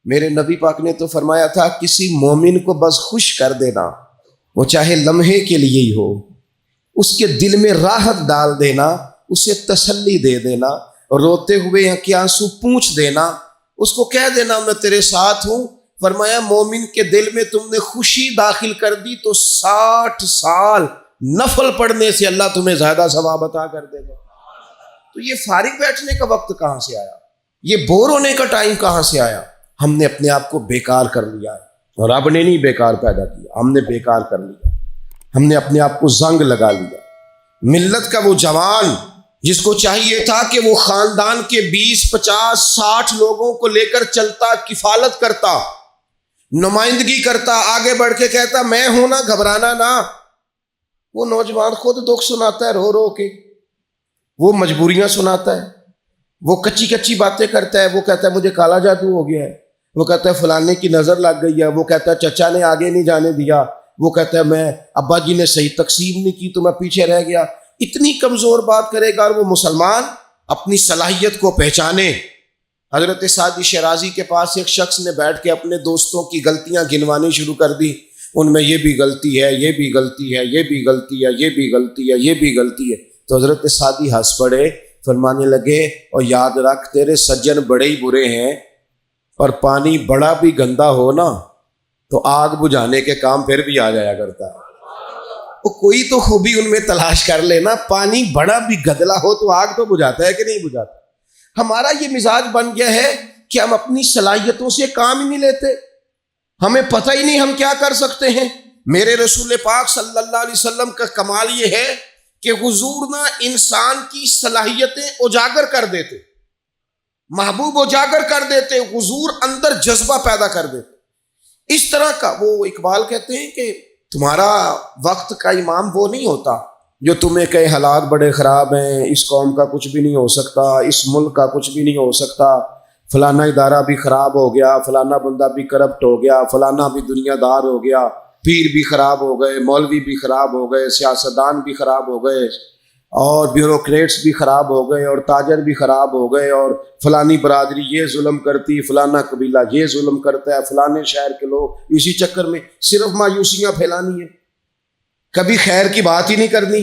میرے نبی پاک نے تو فرمایا تھا کسی مومن کو بس خوش کر دینا، وہ چاہے لمحے کے لیے ہی ہو، اس کے دل میں راحت ڈال دینا، اسے تسلی دے دینا، روتے ہوئے کہ آنسو پونچھ دینا، اس کو کہہ دینا میں تیرے ساتھ ہوں۔ فرمایا مومن کے دل میں تم نے خوشی داخل کر دی تو 60 سال نفل پڑھنے سے اللہ تمہیں زیادہ ثواب عطا کر دے گا۔ تو یہ فارغ بیٹھنے کا وقت کہاں سے آیا؟ یہ بور ہونے کا ٹائم کہاں سے آیا؟ ہم نے اپنے آپ کو بیکار کر لیا ہے، اور رب نے نہیں بیکار پیدا کیا، ہم نے بیکار کر لیا، ہم نے اپنے آپ کو زنگ لگا لیا۔ ملت کا وہ جوان جس کو چاہیے تھا کہ وہ خاندان کے 20 50 60 لوگوں کو لے کر چلتا، کفالت کرتا، نمائندگی کرتا، آگے بڑھ کے کہتا میں ہوں نا، گھبرانا نہ، وہ نوجوان خود دکھ سناتا ہے رو رو کے، وہ مجبوریاں سناتا ہے، وہ کچی کچی باتیں کرتا ہے، وہ کہتا ہے مجھے کالا جادو ہو گیا ہے، وہ کہتا ہے فلانے کی نظر لگ گئی ہے، وہ کہتا ہے چچا نے آگے نہیں جانے دیا، وہ کہتا ہے میں ابا جی نے صحیح تقسیم نہیں کی تو میں پیچھے رہ گیا۔ اتنی کمزور بات کرے گا، اور وہ مسلمان اپنی صلاحیت کو پہچانے۔ حضرت سعدی شیرازی کے پاس ایک شخص نے بیٹھ کے اپنے دوستوں کی غلطیاں گنوانی شروع کر دی، ان میں یہ بھی غلطی ہے، یہ بھی غلطی ہے، یہ بھی غلطی ہے، یہ بھی غلطی ہے، یہ بھی غلطی ہے۔ تو حضرت سعدی ہنس پڑے، فرمانے لگے اور یاد رکھ تیرے سجن بڑے ہی برے ہیں، اور پانی بڑا بھی گندا ہو نا تو آگ بجھانے کے کام پھر بھی آ جایا کرتا ہے۔ وہ کوئی تو خوبی ان میں تلاش کر لینا، پانی بڑا بھی گدلا ہو تو آگ تو بجھاتا ہے کہ نہیں بجھاتا؟ ہمارا یہ مزاج بن گیا ہے کہ ہم اپنی صلاحیتوں سے کام ہی نہیں لیتے، ہمیں پتہ ہی نہیں ہم کیا کر سکتے ہیں۔ میرے رسول پاک صلی اللہ علیہ وسلم کا کمال یہ ہے کہ حضور نہ انسان کی صلاحیتیں اجاگر کر دیتے، محبوب اجاگر کر دیتے، حضور اندر جذبہ پیدا کر دیتے۔ اس طرح کا وہ اقبال کہتے ہیں کہ تمہارا وقت کا امام وہ نہیں ہوتا جو تمہیں کہے حالات بڑے خراب ہیں، اس قوم کا کچھ بھی نہیں ہو سکتا، اس ملک کا کچھ بھی نہیں ہو سکتا، فلانا ادارہ بھی خراب ہو گیا، فلانا بندہ بھی کرپٹ ہو گیا، فلانا بھی دنیا دار ہو گیا، پیر بھی خراب ہو گئے، مولوی بھی خراب ہو گئے، سیاستدان بھی خراب ہو گئے، اور بیوروکریٹس بھی خراب ہو گئے، اور تاجر بھی خراب ہو گئے، اور فلانی برادری یہ ظلم کرتی، فلانا قبیلہ یہ ظلم کرتا ہے، فلانے شہر کے لوگ، اسی چکر میں صرف مایوسیاں پھیلانی ہیں، کبھی خیر کی بات ہی نہیں کرنی۔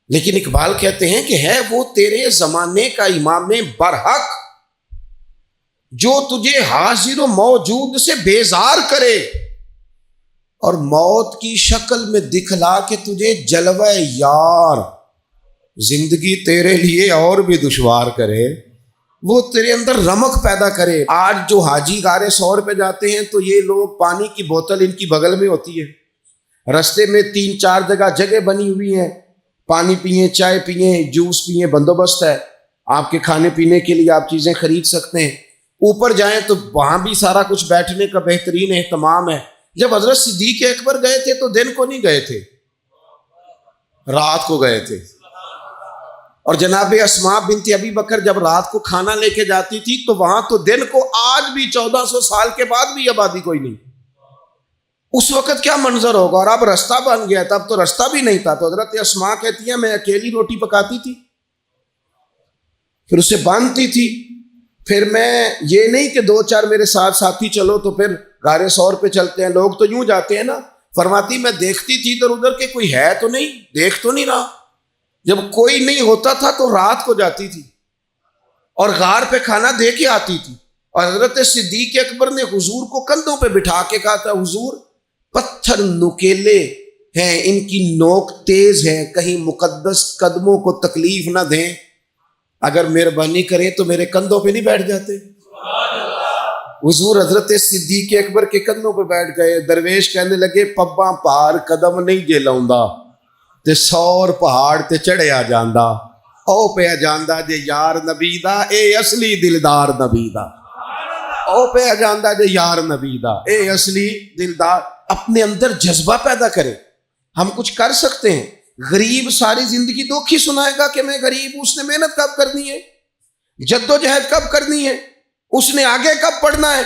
لیکن اقبال کہتے ہیں کہ ہے وہ تیرے زمانے کا امام برحق جو تجھے حاضر و موجود سے بیزار کرے، اور موت کی شکل میں دکھلا کے تجھے جلوہ یار زندگی تیرے لیے اور بھی دشوار کرے، وہ تیرے اندر رمق پیدا کرے۔ آج جو حاجی غار سور پہ جاتے ہیں تو یہ لوگ پانی کی بوتل ان کی بغل میں ہوتی ہے، رستے میں 3 4 جگہ بنی ہوئی ہیں، پانی پئیں، چائے پئیں، جوس پئیں، بندوبست ہے، آپ کے کھانے پینے کے لیے آپ چیزیں خرید سکتے ہیں۔ اوپر جائیں تو وہاں بھی سارا کچھ بیٹھنے کا بہترین اہتمام ہے۔ جب حضرت صدیق اکبر گئے تھے تو دن کو نہیں گئے تھے، رات کو گئے تھے، اور جناب اسماء بنت ابی بکر جب رات کو کھانا لے کے جاتی تھی تو وہاں تو دن کو آج بھی 1400 سال کے بعد بھی آبادی کوئی نہیں۔ اس وقت کیا منظر ہوگا؟ اور اب رستہ بن گیا تھا، اب تو رستہ بھی نہیں تھا۔ تو حضرت اسماء کہتی ہیں میں اکیلی روٹی پکاتی تھی، پھر اسے باندھتی تھی، پھر میں یہ نہیں کہ 2 4 میرے ساتھ ساتھی چلو تو پھر غار سور پہ چلتے ہیں، لوگ تو یوں جاتے ہیں نا۔ فرماتی میں دیکھتی تھی ادھر ادھر کہ کوئی ہے تو نہیں، دیکھ تو نہیں رہا۔ جب کوئی نہیں ہوتا تھا تو رات کو جاتی تھی اور غار پہ کھانا دے کے آتی تھی، اور حضرت صدیق اکبر نے حضور کو کندھوں پہ بٹھا کے کہا تھا حضور پتھر نکیلے ہیں، ان کی نوک تیز ہے، کہیں مقدس قدموں کو تکلیف نہ دیں، اگر مہربانی کریں تو میرے کندھوں پہ نہیں بیٹھ جاتے؟ حضور حضرت صدیق اکبر کے کندھوں پہ بیٹھ گئے۔ درویش کہنے لگے پباں پار قدم نہیں جے لاؤندا تے 100 پہاڑ تے چڑھیا جاندا، او پیا جاندا جے یار نبی دا، اے اصلی دلدار نبی دا، او پیا جاندا جے یار نبی دا، اے اصلی دلدار۔ اپنے اندر جذبہ پیدا کرے، ہم کچھ کر سکتے ہیں۔ غریب ساری زندگی دکھ ہی سنائے گا کہ میں غریب ہوں، اس نے محنت کب کرنی ہے، جد و جہد کب کرنی ہے، اس نے آگے کب پڑھنا ہے،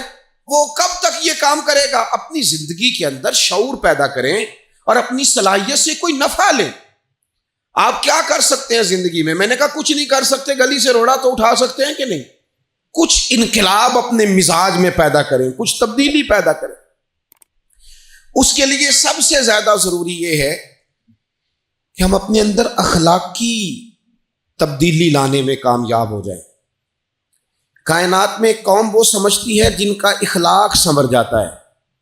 وہ کب تک یہ کام کرے گا۔ اپنی زندگی کے اندر شعور پیدا کریں اور اپنی صلاحیت سے کوئی نفع لیں۔ آپ کیا کر سکتے ہیں زندگی میں؟ میں نے کہا کچھ نہیں کر سکتے، گلی سے روڑا تو اٹھا سکتے ہیں کہ نہیں؟ کچھ انقلاب اپنے مزاج میں پیدا کریں، کچھ تبدیلی پیدا کریں۔ اس کے لیے سب سے زیادہ ضروری یہ ہے کہ ہم اپنے اندر اخلاقی تبدیلی لانے میں کامیاب ہو جائیں۔ کائنات میں ایک قوم وہ سمجھتی ہے جن کا اخلاق سنور جاتا ہے،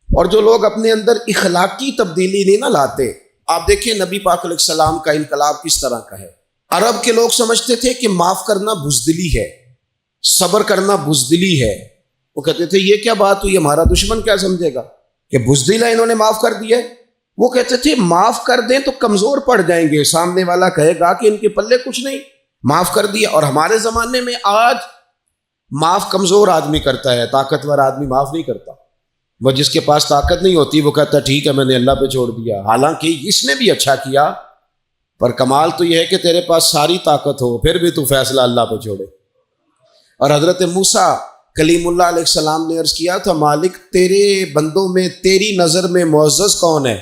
اور جو لوگ اپنے اندر اخلاقی تبدیلی نہیں نہ لاتے، آپ دیکھیں نبی پاک علیہ السلام کا انقلاب کس طرح کا ہے۔ عرب کے لوگ سمجھتے تھے کہ معاف کرنا بزدلی ہے، صبر کرنا بزدلی ہے۔ وہ کہتے تھے یہ کیا بات ہوئی، ہمارا دشمن کیا سمجھے گا کہ بزدل ہے، انہوں نے معاف کر دیا ہے۔ وہ کہتے تھے معاف کر دیں تو کمزور پڑ جائیں گے، سامنے والا کہے گا کہ ان کے پلے کچھ نہیں، معاف کر دیا۔ اور ہمارے زمانے میں آج معاف کمزور آدمی کرتا ہے، طاقتور آدمی معاف نہیں کرتا۔ وہ جس کے پاس طاقت نہیں ہوتی وہ کہتا ہے ٹھیک ہے میں نے اللہ پہ چھوڑ دیا، حالانکہ اس نے بھی اچھا کیا، پر کمال تو یہ ہے کہ تیرے پاس ساری طاقت ہو پھر بھی تو فیصلہ اللہ پہ چھوڑے۔ اور حضرت موسیٰ کلیم اللہ علیہ السلام نے عرض کیا تھا مالک تیرے بندوں میں تیری نظر میں معزز کون ہے؟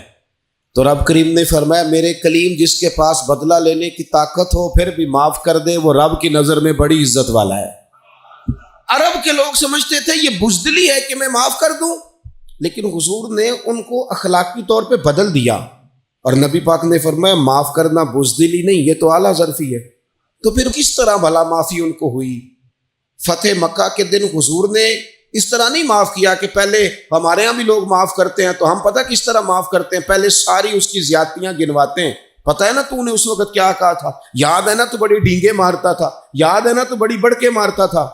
تو رب کریم نے فرمایا میرے کلیم جس کے پاس بدلہ لینے کی طاقت ہو پھر بھی معاف کر دے وہ رب کی نظر میں بڑی عزت والا ہے۔ عرب کے لوگ سمجھتے تھے یہ بزدلی ہے کہ میں معاف کر دوں، لیکن حضور نے ان کو اخلاقی طور پہ بدل دیا، اور نبی پاک نے فرمایا معاف کرنا بزدلی نہیں، یہ تو اعلیٰ ظرفی ہے۔ تو پھر کس طرح بھلا معافی ان کو ہوئی؟ فتح مکہ کے دن حضور نے اس طرح نہیں معاف کیا کہ پہلے ہمارے ہاں بھی لوگ معاف کرتے ہیں تو ہم پتہ کس طرح معاف کرتے ہیں، پہلے ساری اس کی زیادتیاں گنواتے ہیں۔ پتہ ہے نا تو نے اس وقت کیا کہا تھا، یاد ہے نا تو بڑی ڈینگے مارتا تھا، یاد ہے نا تو بڑی بڑکے مارتا تھا۔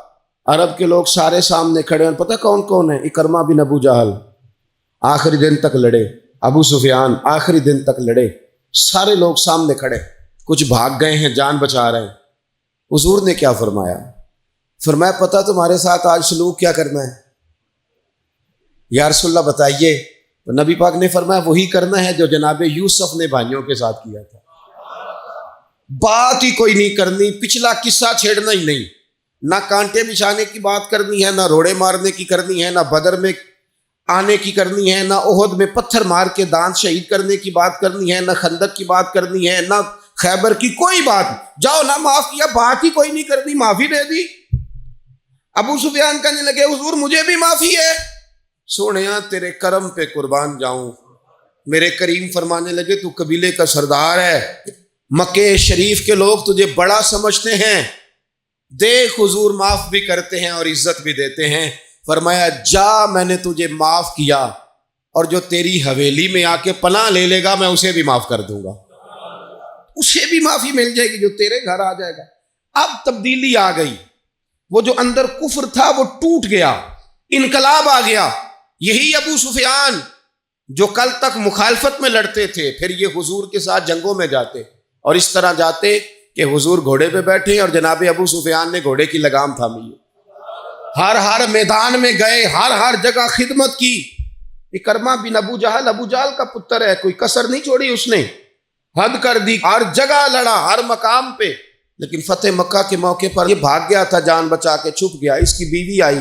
عرب کے لوگ سارے سامنے کھڑے ہیں، پتہ کون کون ہے؟ اکرمہ بن ابو جہل آخری دن تک لڑے، ابو سفیان آخری دن تک لڑے، سارے لوگ سامنے کھڑے، کچھ بھاگ گئے ہیں جان بچا رہے ہیں۔ حضور نے کیا فرمایا؟ فرمایا پتہ تمہارے ساتھ آج سلوک کیا کرنا ہے؟ یا رسول اللہ بتائیے۔ تو نبی پاک نے فرمایا وہی کرنا ہے جو جناب یوسف نے بھائیوں کے ساتھ کیا تھا، بات ہی کوئی نہیں کرنی، پچھلا قصہ چھیڑنا ہی نہیں، نہ کانٹے بچھانے کی بات کرنی ہے، نہ روڑے مارنے کی کرنی ہے، نہ بدر میں آنے کی کرنی ہے، نہ احد میں پتھر مار کے دانت شہید کرنے کی بات کرنی ہے، نہ خندق کی بات کرنی ہے، نہ خیبر کی کوئی بات۔ جاؤ نہ معاف کیا، بات ہی کوئی نہیں کرنی، معافی دے دی۔ ابو سفیان کہنے لگے حضور مجھے بھی معافی ہے۔ سونیا تیرے کرم پہ قربان جاؤں۔ میرے کریم فرمانے لگے تو قبیلے کا سردار ہے، مکے شریف کے لوگ تجھے بڑا سمجھتے ہیں، دیکھ حضور معاف بھی کرتے ہیں اور عزت بھی دیتے ہیں۔ فرمایا جا میں نے تجھے معاف کیا، اور جو تیری حویلی میں آ کے پناہ لے لے گا میں اسے بھی معاف کر دوں گا، اسے بھی معافی مل جائے گی جو تیرے گھر آ جائے گا۔ اب تبدیلی آ گئی، وہ جو اندر کفر تھا وہ ٹوٹ گیا، انقلاب آ گیا۔ یہی ابو سفیان جو کل تک مخالفت میں لڑتے تھے پھر یہ حضور کے ساتھ جنگوں میں جاتے، اور اس طرح جاتے کہ حضور گھوڑے پہ بیٹھے اور جناب ابو سفیان نے گھوڑے کی لگام تھامی، ہر میدان میں گئے، ہر جگہ خدمت کی۔ اکرمہ بن ابو جہل کا پتر ہے، کوئی کسر نہیں چھوڑی اس نے، حد کر دی، ہر جگہ لڑا، ہر مقام پہ۔ لیکن فتح مکہ کے موقع پر یہ بھاگ گیا تھا، جان بچا کے چھپ گیا۔ اس کی بیوی آئی،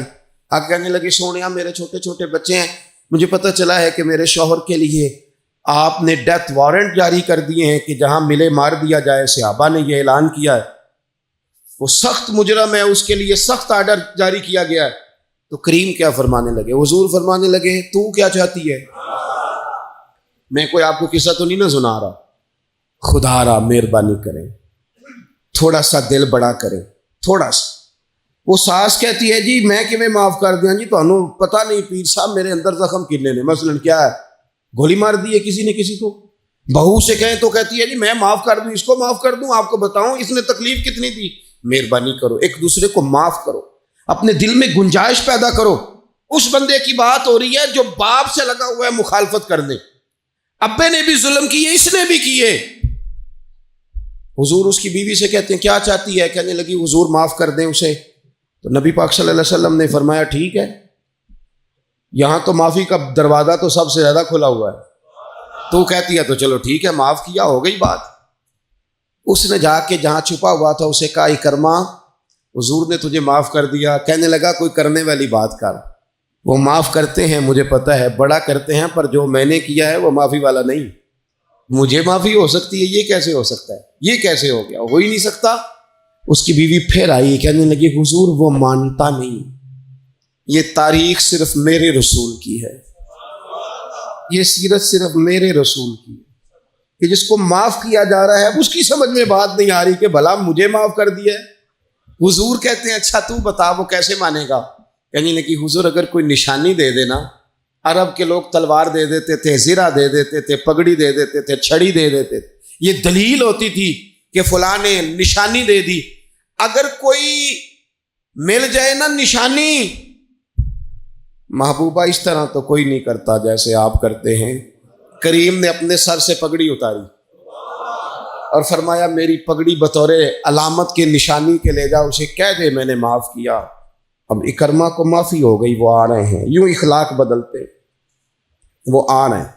کہنے لگی سونیا میرے چھوٹے چھوٹے بچے ہیں، مجھے پتہ چلا ہے کہ میرے شوہر کے لیے آپ نے ڈیتھ وارنٹ جاری کر دیے ہیں کہ جہاں ملے مار دیا جائے، صحابہ نے یہ اعلان کیا ہے، وہ سخت مجرم ہے، اس کے لیے سخت آرڈر جاری کیا گیا ہے۔ تو کریم کیا فرمانے لگے؟ حضور فرمانے لگے تو کیا چاہتی ہے؟ میں کوئی آپ کو قصہ تو نہیں نہ سنا رہا، خدا را مہربانی کریں، تھوڑا سا دل بڑا کریں، تھوڑا سا۔ وہ ساس کہتی ہے جی میں کہ میں معاف کر دیا جی، تو انہوں پتہ نہیں پیر صاحب میرے اندر زخم کنے نے، مثلاً کیا ہے، گولی مار دی ہے کسی نے کسی کو۔ بہو سے کہیں تو کہتی ہے جی میں معاف کر دوں، اس کو معاف کر دوں، آپ کو بتاؤں اس نے تکلیف کتنی دی۔ مہربانی کرو ایک دوسرے کو معاف کرو، اپنے دل میں گنجائش پیدا کرو۔ اس بندے کی بات ہو رہی ہے جو باپ سے لگا ہوا ہے مخالفت کرنے، ابے نے بھی ظلم کیے، اس نے بھی کیے۔ حضور اس کی بیوی سے کہتے ہیں کیا چاہتی ہے؟ کہنے لگی حضور معاف کر دیں اسے۔ تو نبی پاک صلی اللہ علیہ وسلم نے فرمایا ٹھیک ہے، یہاں تو معافی کا دروازہ تو سب سے زیادہ کھلا ہوا ہے، تو کہتی ہے تو چلو ٹھیک ہے معاف کیا، ہو گئی بات۔ اس نے جا کے جہاں چھپا ہوا تھا اسے کہا اکرمہ حضور نے تجھے معاف کر دیا۔ کہنے لگا کوئی کرنے والی بات کر، وہ معاف کرتے ہیں مجھے پتہ ہے، بڑا کرتے ہیں، پر جو میں نے کیا ہے وہ معافی والا نہیں۔ مجھے معافی ہو سکتی ہے، یہ کیسے ہو سکتا ہے، یہ کیسے ہو گیا، ہو ہی نہیں سکتا۔ اس کی بیوی پھر آئی، کہنے لگی حضور وہ مانتا نہیں، یہ تاریخ صرف میرے رسول کی ہے، یہ سیرت صرف میرے رسول کی ہے، کہ جس کو معاف کیا جا رہا ہے اس کی سمجھ میں بات نہیں آ رہی کہ بھلا مجھے معاف کر دیا ہے۔ حضور کہتے ہیں اچھا تو بتا وہ کیسے مانے گا؟ کہنے لگی حضور اگر کوئی نشانی دے دینا، عرب کے لوگ تلوار دے دیتے تھے، زرہ دے دیتے تھے، پگڑی دے دیتے تھے، چھڑی دے دیتے تھے، یہ دلیل ہوتی تھی کہ فلاں نے نشانی دے دی۔ اگر کوئی مل جائے نا نشانی، محبوبہ اس طرح تو کوئی نہیں کرتا جیسے آپ کرتے ہیں۔ کریم نے اپنے سر سے پگڑی اتاری اور فرمایا میری پگڑی بطور علامت کے نشانی کے لے جا، اسے کہہ دے میں نے معاف کیا۔ اب اکرمہ کو معافی ہو گئی، وہ آ رہے ہیں، یوں اخلاق بدلتے وہ آ رہے ہیں۔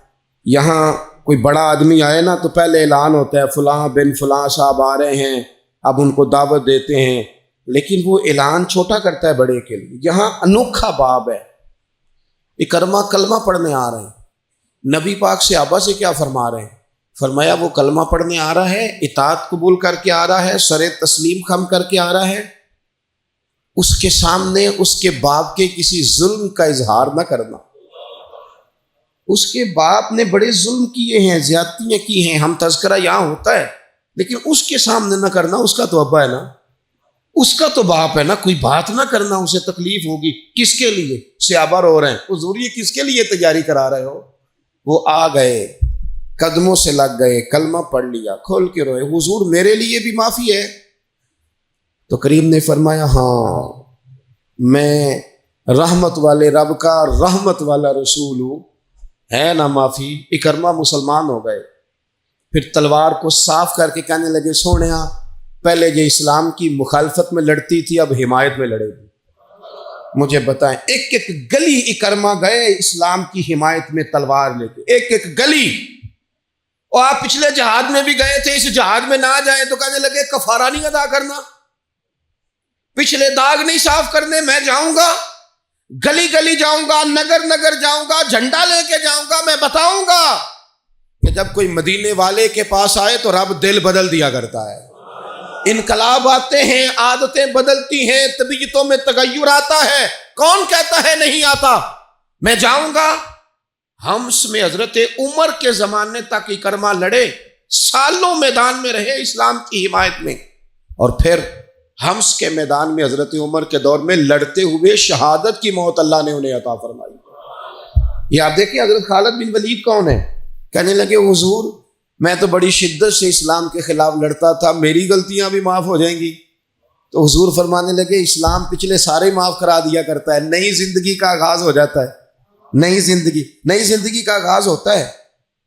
یہاں کوئی بڑا آدمی آئے نا تو پہلے اعلان ہوتا ہے فلاں بن فلاں صاحب آ رہے ہیں، اب ان کو دعوت دیتے ہیں، لیکن وہ اعلان چھوٹا کرتا ہے بڑے کے لیے۔ یہاں انوکھا باب ہے، اکرمہ کلمہ پڑھنے آ رہے ہیں، نبی پاک صحابہ سے کیا فرما رہے ہیں؟ فرمایا وہ کلمہ پڑھنے آ رہا ہے، اطاعت قبول کر کے آ رہا ہے، سر تسلیم خم کر کے آ رہا ہے، اس کے سامنے اس کے باپ کے کسی ظلم کا اظہار نہ کرنا۔ اس کے باپ نے بڑے ظلم کیے ہیں، زیادتیاں کی ہیں، ہم تذکرہ یہاں ہوتا ہے، لیکن اس کے سامنے نہ کرنا، اس کا تو ابا ہے نا، اس کا تو باپ ہے نا، کوئی بات نہ کرنا، اسے تکلیف ہوگی۔ کس کے لیے؟ صحابہ رو رہے ہیں، حضور یہ کس کے لیے تیاری کرا رہے ہو؟ وہ آ گئے، قدموں سے لگ گئے، کلمہ پڑھ لیا، کھول کے روئے، حضور میرے لیے بھی معافی ہے؟ تو کریم نے فرمایا ہاں میں رحمت والے رب کا رحمت والا رسول ہوں، ہے نا معافی۔ اکرمہ مسلمان ہو گئے، پھر تلوار کو صاف کر کے کہنے لگے سونیا پہلے یہ اسلام کی مخالفت میں لڑتی تھی، اب حمایت میں لڑے گی، مجھے بتائیں۔ ایک ایک گلی اکرمہ گئے اسلام کی حمایت میں تلوار لے کے، ایک ایک گلی۔ اور آپ پچھلے جہاد میں بھی گئے تھے، اس جہاد میں نہ جائیں تو کہنے لگے کفارہ نہیں ادا کرنا، پچھلے داغ نہیں صاف کرنے، میں جاؤں گا، گلی گلی جاؤں گا، نگر نگر جاؤں گا، جھنڈا لے کے جاؤں گا، میں بتاؤں گا کہ جب کوئی مدینے والے کے پاس آئے تو رب دل بدل دیا کرتا ہے۔ انقلاب آتے ہیں، عادتیں بدلتی ہیں، طبیعتوں میں تغیر آتا ہے، کون کہتا ہے نہیں آتا؟ میں جاؤں گا۔ حمص میں حضرت عمر کے زمانے تک اکرمہ لڑے، سالوں میدان میں رہے اسلام کی حمایت میں، اور پھر حمص کے میدان میں حضرت عمر کے دور میں لڑتے ہوئے شہادت کی موت اللہ نے انہیں عطا فرمائی۔ یہ آپ دیکھیں حضرت خالد بن ولید کون ہے؟ کہنے لگے حضور میں تو بڑی شدت سے اسلام کے خلاف لڑتا تھا، میری غلطیاں بھی معاف ہو جائیں گی؟ تو حضور فرمانے لگے اسلام پچھلے سارے معاف کرا دیا کرتا ہے، نئی زندگی کا آغاز ہو جاتا ہے، نئی زندگی کا آغاز ہوتا ہے۔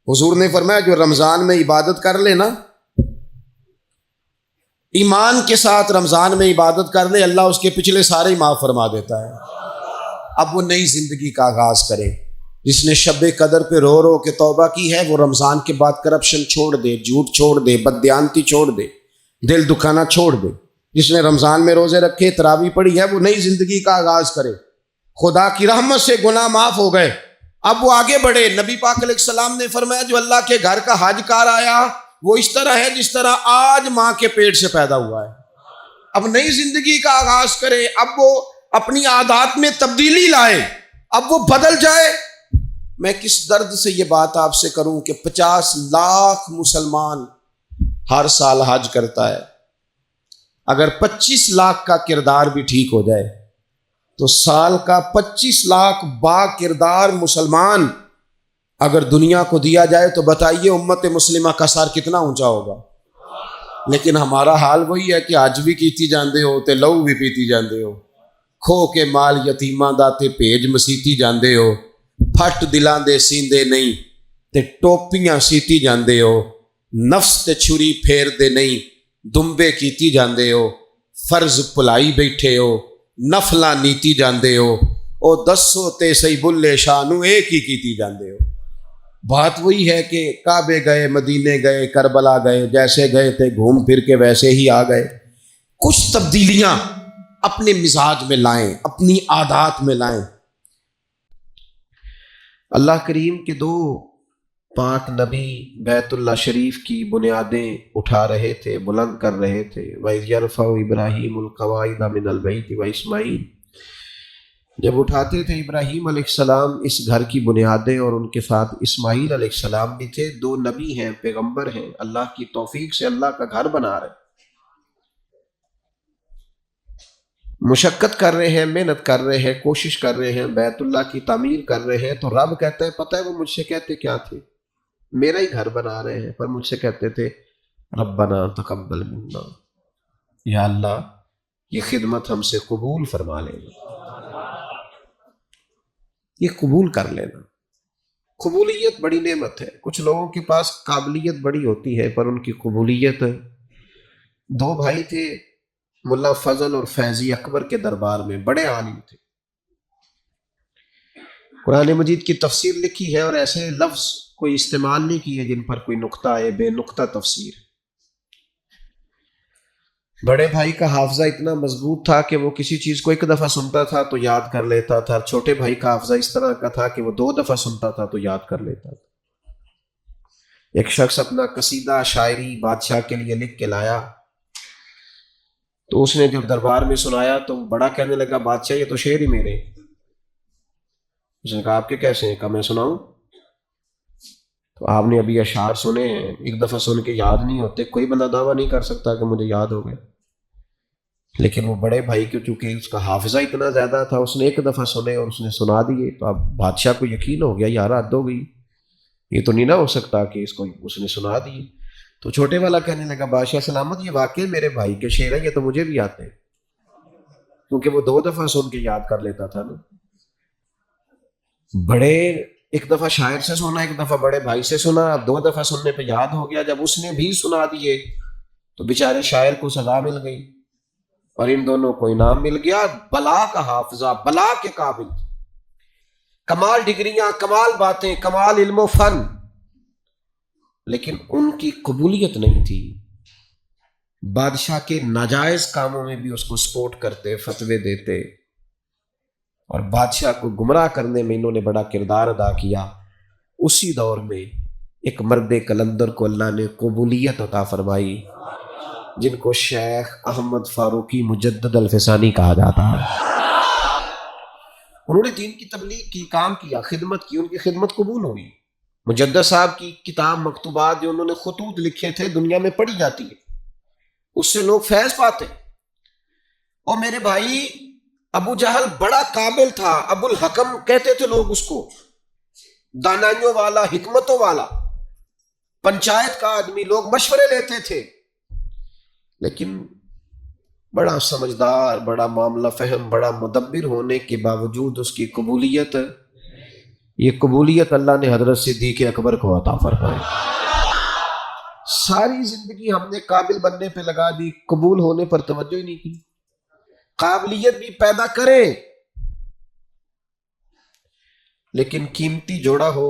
حضور نے فرمایا جو رمضان میں عبادت کر لے نا، ایمان کے ساتھ رمضان میں عبادت کر لے، اللہ اس کے پچھلے سارے معاف فرما دیتا ہے۔ اب وہ نئی زندگی کا آغاز کرے۔ جس نے شب قدر پہ رو رو کے توبہ کی ہے، وہ رمضان کے بعد کرپشن چھوڑ دے، جھوٹ چھوڑ دے، بددیانتی چھوڑ دے، دل دکھانا چھوڑ دے۔ جس نے رمضان میں روزے رکھے، تراویح پڑھی ہے، وہ نئی زندگی کا آغاز کرے۔ خدا کی رحمت سے گناہ معاف ہو گئے، اب وہ آگے بڑھے۔ نبی پاک علیہ السلام نے فرمایا جو اللہ کے گھر کا حج کار آیا وہ اس طرح ہے جس طرح آج ماں کے پیٹ سے پیدا ہوا ہے۔ اب نئی زندگی کا آغاز کرے، اب وہ اپنی عادات میں تبدیلی لائے، اب وہ بدل جائے۔ میں کس درد سے یہ بات آپ سے کروں کہ 50 لاکھ مسلمان ہر سال حج کرتا ہے، اگر 25 لاکھ کا کردار بھی ٹھیک ہو جائے تو سال کا 25 لاکھ با کردار مسلمان اگر دنیا کو دیا جائے تو بتائیے امت مسلمہ کا سر کتنا اونچا ہوگا۔ لیکن ہمارا حال وہی ہے کہ حج بھی کیتی جاندے ہو تے لہو بھی پیتی جاندے ہو، کھو کے مال یتیماں دا تے بھیج مسیتی جاندے ہو، پھٹ دلاں دے سیندے نہیں تے ٹوپیاں سیتی جاندے ہو، نفس تے چھری پھیر دے نہیں دمبے کیتی جاندے ہو، فرض پلائی بیٹھے ہو، نفلاں نیتی جاندے ہو، او دسو تے سی بلے شاہ نو ایک ہی کیتی جاندے ہو۔ بات وہی ہے کہ کعبے گئے، مدینے گئے، کربلا گئے، جیسے گئے تھے گھوم پھر کے ویسے ہی آ گئے۔ کچھ تبدیلیاں اپنے مزاج میں لائیں، اپنی عادات میں لائیں۔ اللہ کریم کے دو پاک نبی بیت اللہ شریف کی بنیادیں اٹھا رہے تھے، بلند کر رہے تھے۔ وَإِذْ يَرْفَعُ إِبْرَاهِيمُ الْقَوَاعِدَ مِنَ الْبَيْتِ وَإِسْمَاعِيلُ، جب اٹھاتے تھے ابراہیم علیہ السلام اس گھر کی بنیادیں، اور ان کے ساتھ اسماعیل علیہ السلام بھی تھے، دو نبی ہیں، پیغمبر ہیں، اللہ کی توفیق سے اللہ کا گھر بنا رہے ہیں، مشقت کر رہے ہیں، محنت کر رہے ہیں، کوشش کر رہے ہیں، بیت اللہ کی تعمیر کر رہے ہیں۔ تو رب کہتا ہے، پتہ ہے وہ مجھ سے کہتے کیا تھے؟ میرا ہی گھر بنا رہے ہیں، پر مجھ سے کہتے تھے ربنا تقبل منا، یا اللہ یہ خدمت ہم سے قبول فرما لینا، یہ قبول کر لینا۔ قبولیت بڑی نعمت ہے۔ کچھ لوگوں کے پاس قابلیت بڑی ہوتی ہے پر ان کی قبولیت، دو بھائی تھے، ملا فضل اور فیضی اکبر کے دربار میں، بڑے عالم تھے، قرآن مجید کی تفسیر لکھی ہے اور ایسے لفظ کوئی استعمال نہیں کیے جن پر کوئی نقطہ ہے، بے نقطہ تفسیر۔ بڑے بھائی کا حافظہ اتنا مضبوط تھا کہ وہ کسی چیز کو ایک دفعہ سنتا تھا تو یاد کر لیتا تھا، چھوٹے بھائی کا حافظہ اس طرح کا تھا کہ وہ دو دفعہ سنتا تھا تو یاد کر لیتا تھا۔ ایک شخص اپنا قصیدہ شاعری بادشاہ کے لیے لکھ کے لایا، تو اس نے جب دربار میں سنایا تو بڑا کہنے لگا، بادشاہ یہ تو شعر ہی میرے۔ اس نے کہا آپ کے کیسے ہیں؟ کہا میں سناؤں؟ تو آپ نے ابھی اشعار سنے ہیں، ایک دفعہ سن کے یاد نہیں ہوتے، کوئی بندہ دعویٰ نہیں کر سکتا کہ مجھے یاد ہو گئے۔ لیکن وہ بڑے بھائی کو چونکہ اس کا حافظہ اتنا زیادہ تھا، اس نے ایک دفعہ سنے اور اس نے سنا دیے، تو اب بادشاہ کو یقین ہو گیا یار حد ہو گئی، یہ تو نہیں نہ ہو سکتا کہ اس کو اس نے سنا دیے۔ تو چھوٹے والا کہنے لگا، بادشاہ سلامت یہ واقعی میرے بھائی کے شعر ہیں، یہ تو مجھے بھی آتے ہیں، کیونکہ وہ دو دفعہ سن کے یاد کر لیتا تھا نا۔ بڑے ایک دفعہ شاعر سے سنا، ایک دفعہ بڑے بھائی سے سنا، اب دو دفعہ سننے پہ یاد ہو گیا۔ جب اس نے بھی سنا دیے تو بیچارے شاعر کو سزا مل گئی اور ان دونوں کو انعام مل گیا۔ بلا کا حافظہ، بلا کے قابل، کمال ڈگریاں، کمال باتیں، کمال علم و فن، لیکن ان کی قبولیت نہیں تھی۔ بادشاہ کے ناجائز کاموں میں بھی اس کو سپورٹ کرتے، فتوے دیتے، اور بادشاہ کو گمراہ کرنے میں انہوں نے بڑا کردار ادا کیا۔ اسی دور میں ایک مرد کلندر کو اللہ نے قبولیت عطا فرمائی، جن کو شیخ احمد فاروقی مجدد الفسانی کہا جاتا ہے۔ انہوں نے دین کی تبلیغ کی، کام کیا، خدمت کی، ان کی خدمت قبول ہوئی۔ مجدد صاحب کی کتاب مکتوبات جو انہوں نے خطوط لکھے تھے دنیا میں پڑھی جاتی ہے، اس سے لوگ فیض پاتے۔ اور میرے بھائی ابو جہل بڑا قابل تھا، ابو الحکم کہتے تھے لوگ اس کو، دانائیوں والا، حکمتوں والا، پنچایت کا آدمی، لوگ مشورے لیتے تھے، لیکن بڑا سمجھدار، بڑا معاملہ فہم، بڑا مدبر ہونے کے باوجود اس کی قبولیت، یہ قبولیت اللہ نے حضرت صدیق اکبر کو عطا فرمائی۔ ساری زندگی ہم نے قابل بننے پہ لگا دی، قبول ہونے پر توجہ ہی نہیں کی۔ قابلیت بھی پیدا کرے لیکن قیمتی جوڑا ہو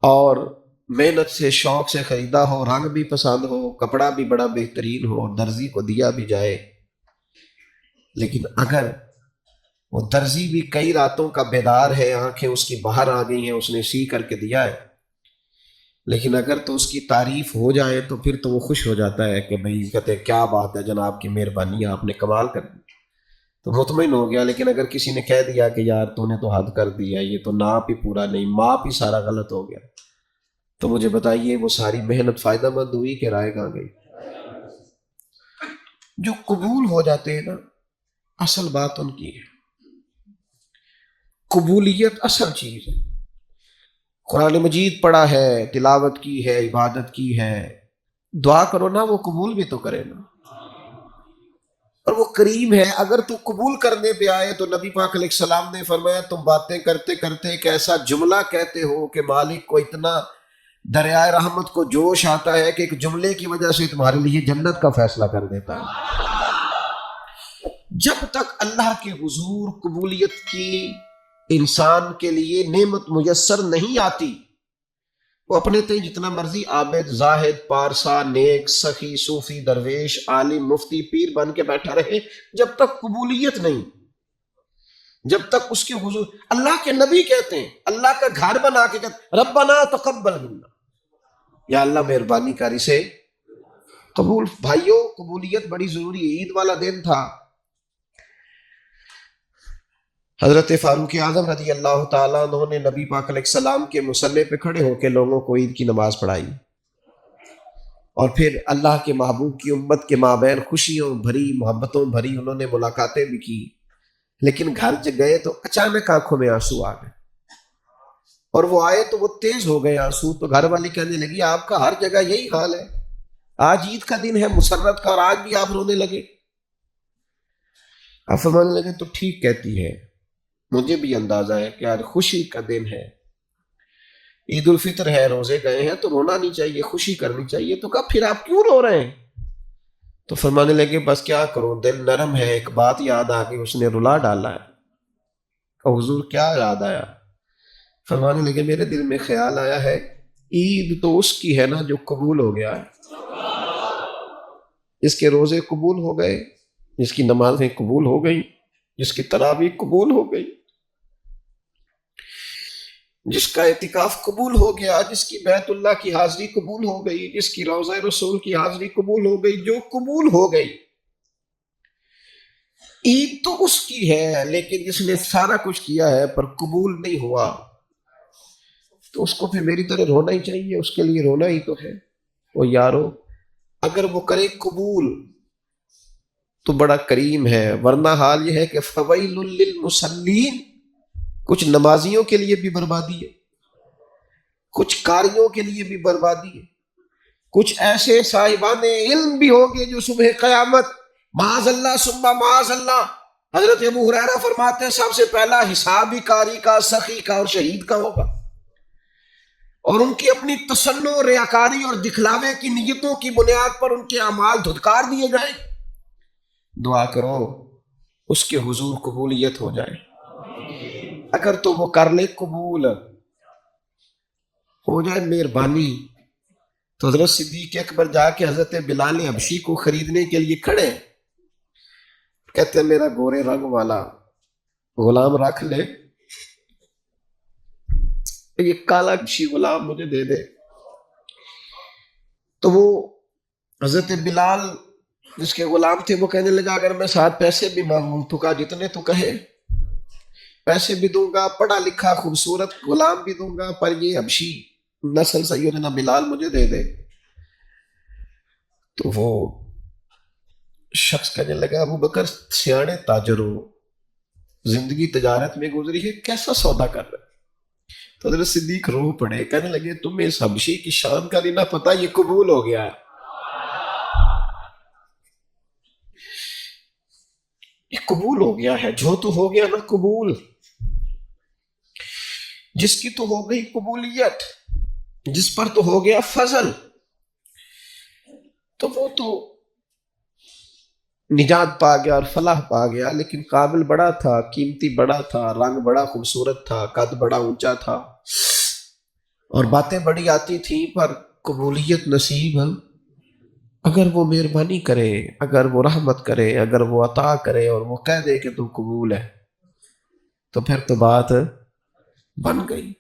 اور محنت سے، شوق سے خریدا ہو، رنگ بھی پسند ہو، کپڑا بھی بڑا بہترین ہو، درزی کو دیا بھی جائے، لیکن اگر وہ درزی بھی کئی راتوں کا بیدار ہے، آنکھیں اس کی باہر آ گئی ہیں، اس نے سی کر کے دیا ہے، لیکن اگر تو اس کی تعریف ہو جائے تو پھر تو وہ خوش ہو جاتا ہے کہ بھئی کہتے کیا بات ہے جناب کی مہربانی، آپ نے کمال کر دی، تو مطمئن ہو گیا۔ لیکن اگر کسی نے کہہ دیا کہ یار تو نے تو حد کر دیا، یہ تو ناپ ہی پورا نہیں، ماپ ہی سارا غلط ہو گیا، تو مجھے بتائیے وہ ساری محنت فائدہ مند ہوئی کہ رائے کہاں گئی؟ جو قبول ہو جاتے ہیں نا، اصل بات ان کی ہے، قبولیت اصل چیز ہے۔ قرآن مجید پڑھا ہے، تلاوت کی ہے، عبادت کی ہے، دعا کرو نا، وہ قبول بھی تو کرے نا، اور وہ کریم ہے۔ اگر تو قبول کرنے پہ آئے تو نبی پاک علیہ السلام نے فرمایا تم باتیں کرتے کرتے ایک ایسا جملہ کہتے ہو کہ مالک کو اتنا دریائے رحمت کو جوش آتا ہے کہ ایک جملے کی وجہ سے تمہارے لیے جنت کا فیصلہ کر دیتا ہے۔ جب تک اللہ کے حضور قبولیت کی انسان کے لیے نعمت میسر نہیں آتی، وہ اپنے تئیں جتنا مرضی عابد، زاہد، پارسا، نیک، سخی، صوفی، درویش، عالم، مفتی، پیر بن کے بیٹھا رہے، جب تک قبولیت نہیں، جب تک اس کے حضور، اللہ کے نبی کہتے ہیں، اللہ کا گھر بنا کے کہتے ربنا تقبل منا، یا اللہ مہربانی کر اسے قبول۔ بھائیوں قبولیت بڑی ضروری ہے۔ عید والا دن تھا، حضرت فاروق اعظم رضی اللہ تعالیٰ عنہ نے نبی پاک علیہ السلام کے مصلی پہ کھڑے ہو کے لوگوں کو عید کی نماز پڑھائی، اور پھر اللہ کے محبوب کی امت کے مابین خوشیوں بھری محبتوں بھری انہوں نے ملاقاتیں بھی کی، لیکن گھر گئے تو اچانک آنکھوں میں آنسو آ گئے، اور وہ آئے تو وہ تیز ہو گئے آنسو، تو گھر والی کہنے لگی آپ کا ہر جگہ یہی حال ہے، آج عید کا دن ہے مسرت کا اور آج بھی آپ رونے لگے۔ آپ فرمانے لگے تو ٹھیک کہتی ہے، مجھے بھی اندازہ ہے کہ آج خوشی کا دن ہے، عید الفطر ہے، روزے گئے ہیں تو رونا نہیں چاہیے، خوشی کرنی چاہیے۔ تو کہا پھر آپ کیوں رو رہے ہیں؟ تو فرمانے لگے بس کیا کروں، دل نرم ہے، ایک بات یاد آ گئی، اس نے رلا ڈالا ہے۔ کہ حضور کیا یاد آیا؟ فرمانے لگے میرے دل میں خیال آیا ہے عید تو اس کی ہے نا جو قبول ہو گیا ہے، جس کے روزے قبول ہو گئے، جس کی نمازیں قبول ہو گئی، جس کی تراویح قبول ہو گئی، جس کا اعتکاف قبول ہو گیا، جس کی بیت اللہ کی حاضری قبول ہو گئی، جس کی روضہ رسول کی حاضری قبول ہو گئی، جو قبول ہو گئی۔ عید تو اس کی ہے، لیکن جس نے سارا کچھ کیا ہے پر قبول نہیں ہوا، تو اس کو پھر میری طرح رونا ہی چاہیے، اس کے لیے رونا ہی تو ہے۔ وہ یارو اگر وہ کرے قبول تو بڑا کریم ہے، ورنہ حال یہ ہے کہ فویل للمصلین، کچھ نمازیوں کے لیے بھی بربادی ہے، کچھ قاریوں کے لیے بھی بربادی ہے، کچھ ایسے صاحبان علم بھی ہوں گے جو صبح قیامت معاذ اللہ ثم معاذ اللہ، حضرت ابو ہریرہ فرماتے ہیں سب سے پہلا حساب ہی قاری کا، سخی کا اور شہید کا ہوگا، اور ان کی اپنی تسنع، ریاکاری اور دکھلاوے کی نیتوں کی بنیاد پر ان کے اعمال دھتکار دیے جائیں۔ دعا کرو اس کے حضور قبولیت ہو جائے، اگر تو وہ کر لے قبول ہو جائے مہربانی، تو حضرت صدیق اکبر جا کے حضرت بلال حبشی کو خریدنے کے لیے کھڑے، کہتے ہیں میرا گورے رنگ والا غلام رکھ لے، یہ کالا حبشی غلام مجھے دے دے۔ تو وہ حضرت بلال جس کے غلام تھے وہ کہنے لگا اگر میں ساتھ پیسے بھی مانگوں تو کہا جتنے تو کہے، پیسے بھی دوں گا، پڑھا لکھا خوبصورت غلام بھی دوں گا، پر یہ حبشی نسل سیدنا بلال مجھے دے دے۔ تو وہ شخص کہنے لگا ابو بکر سیانے تاجر ہو، زندگی تجارت میں گزری ہے، کیسا سودا کر رہے؟ تو حضرت صدیق رو پڑے، کہنے لگے تمہیں اس حبشی کی شان کا نہیں نہ پتا، یہ قبول ہو گیا ہے، یہ قبول ہو گیا ہے، جو تو ہو گیا نا قبول، جس کی تو ہو گئی قبولیت، جس پر تو ہو گیا فضل، تو وہ تو نجات پا گیا اور فلاح پا گیا۔ لیکن قابل بڑا تھا، قیمتی بڑا تھا، رنگ بڑا خوبصورت تھا، قد بڑا اونچا تھا، اور باتیں بڑی آتی تھیں، پر قبولیت نصیب اگر وہ مہربانی کرے، اگر وہ رحمت کرے، اگر وہ عطا کرے اور وہ کہہ دے کہ تو قبول ہے، تو پھر تو بات بن گئی۔